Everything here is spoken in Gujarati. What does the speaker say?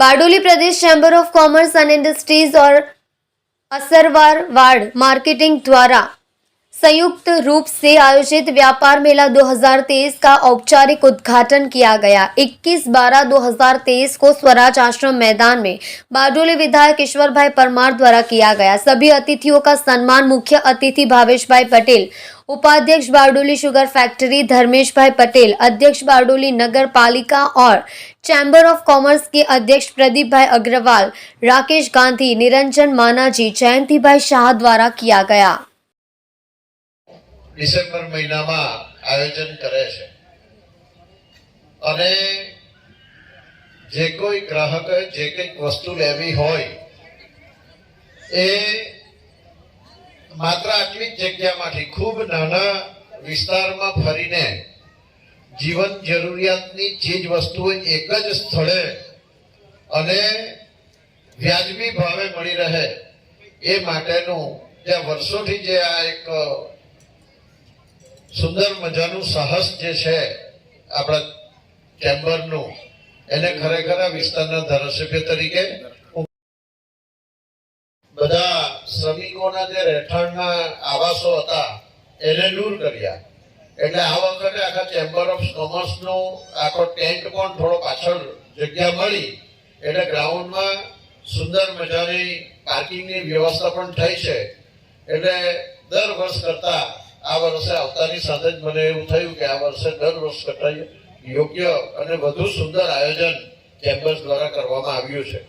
Bardoli Pradesh chamber of commerce and industries और असरवार वार्ड मार्केटिंग द्वारा संयुक्त रूप से आयोजित व्यापार मेला 2023 का औपचारिक उद्घाटन किया गया। 21/12/2023 को स्वराज आश्रम मैदान में बारडोली विधायक ईश्वर भाई परमार द्वारा किया गया। सभी अतिथियों का सम्मान मुख्य अतिथि भावेश भाई पटेल, उपाध्यक्ष बारडोली शुगर फैक्ट्री धर्मेश भाई पटेल, अध्यक्ष बारडोली नगर पालिका और चैम्बर ऑफ कॉमर्स के अध्यक्ष प्रदीप भाई अग्रवाल, राकेश गांधी, निरंजन मानाजी, जयंती भाई शाह द्वारा किया गया। डिसेम्बर મહિનામાં આયોજન કરે છે અને જે કોઈ ગ્રાહકે જે કંઈક વસ્તુ લેવી હોય એ માત્ર આટલી જ જગ્યામાંથી ખૂબ નાના વિસ્તારમાં ફરીને જીવન જરૂરિયાતની ચીજ વસ્તુઓ એક જ સ્થળે અને વ્યાજબી ભાવે મળી રહે એ માટેનું જે વર્ષોથી જે આ એક સુંદર મજાનું સાહસ જે છે આપણા ચેમ્બરનું એને ખરેખર વિસ્તારના ધારાસભ્ય તરીકે બધા શ્રમિકોના જે રહેઠાણના આવાસો હતા એને દૂર કર્યા એટલે આ વખતે આખા ચેમ્બર ઓફ કોમર્સનો આખો ટેન્ટ પણ થોડો પાછળ જગ્યા મળી એટલે ગ્રાઉન્ડમાં સુંદર મજાની પાર્કિંગની વ્યવસ્થા પણ થઈ છે એટલે દર વર્ષ કરતા આ વર્ષે આવતાની સાથે જ મને એવું થયું કે આ વર્ષે દર વર્ષ કરતા યોગ્ય અને વધુ સુંદર આયોજન ચેમ્બર્સ દ્વારા કરવામાં આવ્યું છે।